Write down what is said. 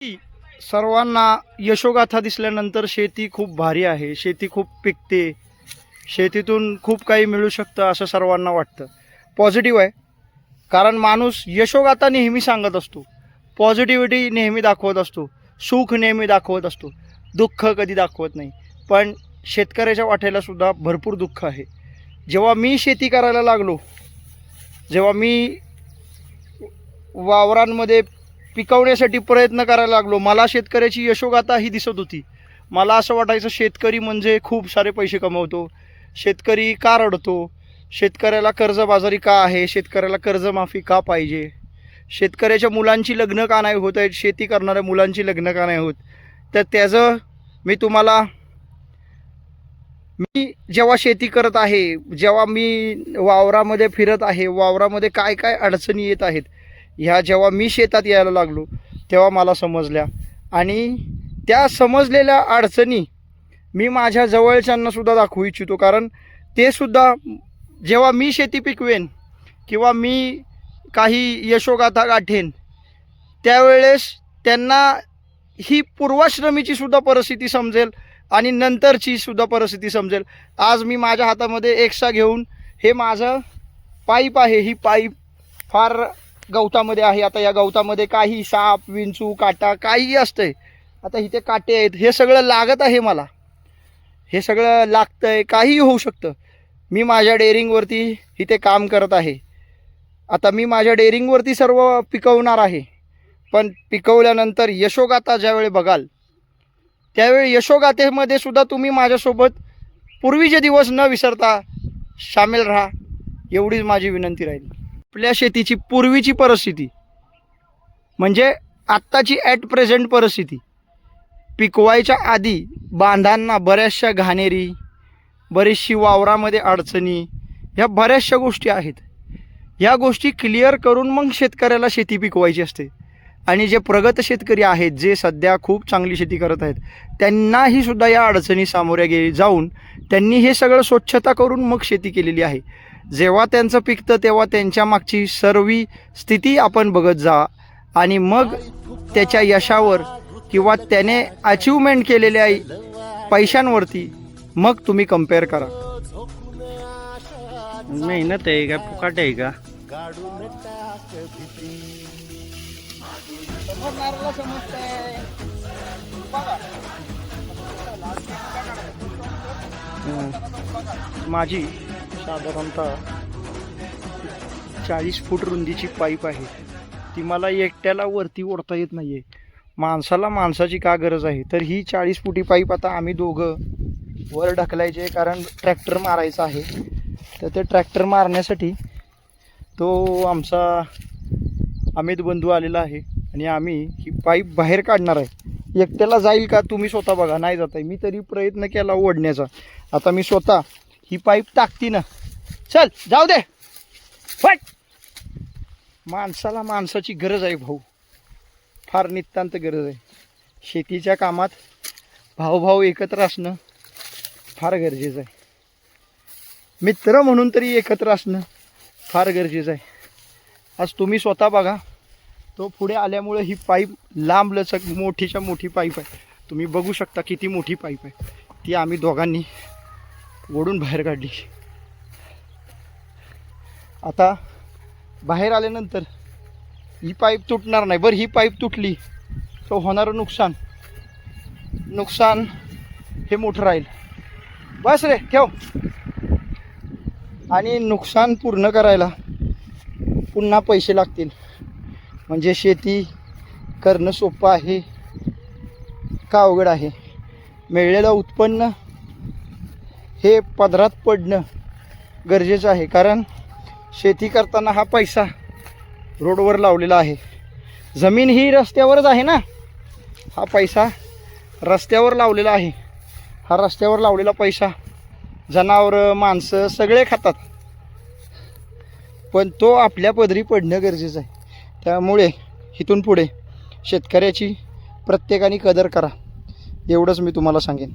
सर्वांना यशोगाथा दिसल्यानंतर शेती खूप भारी आहे, शेती खूप पिकते, शेतीतून खूप काही मिळू शकतं असं सर्वांना वाटतं. पॉझिटिव्ह आहे, कारण माणूस यशोगाथा नेहमी सांगत असतो, पॉझिटिव्हिटी नेहमी दाखवत असतो, सुख नेहमी दाखवत असतो, दुःख कधी दाखवत नाही. पण शेतकऱ्याच्या वाट्यालासुद्धा भरपूर दुःख आहे. जेव्हा मी शेती करायला लागलो, जेव्हा मी वावरांमध्ये पिकवण्यासाठी प्रयत्न करायला लागलो, मला शेतकऱ्याची यशोगाथा ही दिसत होती. मला असं वाटायचं शेतकरी म्हणजे खूप सारे पैसे कमवतो, शेतकरी का रडतो, शेतकऱ्याला कर्जबाजारी का आहे, शेतकऱ्याला कर्जमाफी का पाहिजे, शेतकऱ्याच्या मुलांची लग्न का नाही होत आहेत, शेती करणाऱ्या मुलांची लग्न का नाही होत. तर त्याचं मी जेव्हा शेती करत आहे, जेव्हा मी वावरामध्ये फिरत आहे, वावरामध्ये काय काय अडचणी येत आहेत, ह्या जेव्हा मी शेतात यायला लागलो तेव्हा मला समजल्या. आणि त्या समजलेल्या अडचणी मी माझ्या जवळच्यांनासुद्धा दाखवू इच्छितो, कारण ते सुद्धा जेव्हा मी शेती पिकवेन किंवा मी काही यशोगाथा गाठेन त्यावेळेस त्यांना ही पूर्वाश्रमीची सुद्धा परिस्थिती समजेल आणि नंतरची सुद्धा परिस्थिती समजेल. आज मी माझ्या हातामध्ये एक्सा घेऊन, हे माझं पाईप आहे, ही पाईप फार गवतामध्ये आहे. आता या गवतामध्ये काही साप, विंचू, काटा काहीही असतंय. आता इथे काटे आहेत, हे सगळं लागत आहे, मला हे सगळं लागतंय, काहीही होऊ शकतं. मी माझ्या डेअरिंगवरती इथे काम करत आहे. आता मी माझ्या डेअरिंगवरती सर्व पिकवणार आहे, पण पिकवल्यानंतर यशोगाथा ज्यावेळी बघाल त्यावेळी यशोगाथेमध्ये सुद्धा तुम्ही माझ्यासोबत पूर्वीचे दिवस न विसरता सामील राहा, एवढीच माझी विनंती राहील. आपल्या शेतीची पूर्वीची परिस्थिती म्हणजे आत्ताची ॲट प्रेझेंट परिस्थिती, पिकवायच्या आधी बांधांना बऱ्याचशा घाणेरी, बरीचशी वावरामध्ये अडचणी, ह्या बऱ्याचशा गोष्टी आहेत. ह्या गोष्टी क्लिअर करून मग शेतकऱ्याला शेती पिकवायची असते. आणि जे प्रगत शेतकरी आहेत, जे सध्या खूप चांगली शेती करत आहेत, त्यांनाही सुद्धा या अडचणी सामोऱ्या जाऊन त्यांनी हे सगळं स्वच्छता करून मग शेती केलेली आहे. जेव्हा त्यांचं पिकतं तेव्हा त्यांच्या मागची सर्व स्थिती आपण बघत जा आणि मग त्याच्या यशावर किंवा त्याने अचिव्हमेंट केलेल्या पैशांवरती मग तुम्ही कम्पेअर करा. मेहनत आहे का फुकाट आहे का? माझी साधारणतः 40 फूट रुंदीची पाईप आहे. ती मला एकट्याला वरती ओढता येत नाही आहे. माणसाला माणसाची का गरज आहे, तर ही 40 फुटी पाईप आता आम्ही दोघं वर ढकलायचे, कारण ट्रॅक्टर मारायचा आहे. तर ते ट्रॅक्टर मारण्यासाठी तो आमचा अमित बंधू आलेला आहे आणि आम्ही ही पाईप बाहेर काढणार आहे. एकट्याला जाईल का तुम्ही स्वतः बघा, नाही जात आहे. मी तरी प्रयत्न केला ओढण्याचा. आता मी स्वतः ही पाईप टाकती ना, चल जाऊ दे, फट. माणसाला माणसाची गरज आहे भाऊ, फार नितांत गरज आहे. शेतीच्या कामात भाऊ एकत्र असणं फार गरजेचं आहे. मित्र म्हणून तरी एकत्र असणं फार गरजेचं आहे. आज तुम्ही स्वतः बघा, तो पुढे आल्यामुळे ही पाईप लांब लचक मोठीच्या मोठी पाईप आहे. तुम्ही बघू शकता किती मोठी पाईप आहे. ती आम्ही दोघांनी ओढून बाहेर काढली. आता बाहेर आल्यानंतर ही पाईप तुटणार नाही. बरं, ही पाईप तुटली तर होणारं नुकसान हे मोठं राहील. बस रे, ठेव. आणि नुकसान पूर्ण करायला पुन्हा पैसे लागतील. म्हणजे शेती करणं सोपं आहे का अवघड आहे? मिळलेलं उत्पन्न हे पदरात पडणं गरजेचं आहे, कारण शेती करताना हा पैसा रोडवर लावलेला आहे. जमीन ही रस्त्यावरच आहे ना, हा पैसा रस्त्यावर लावलेला आहे. हा रस्त्यावर लावलेला पैसा जनावरं, माणसं सगळे खातात, पण तो आपल्या पदरी पडणं गरजेचं आहे. त्यामुळे इथून पुढे शेतकऱ्याची प्रत्येकाने कदर करा, एवढंच मी तुम्हाला सांगेन.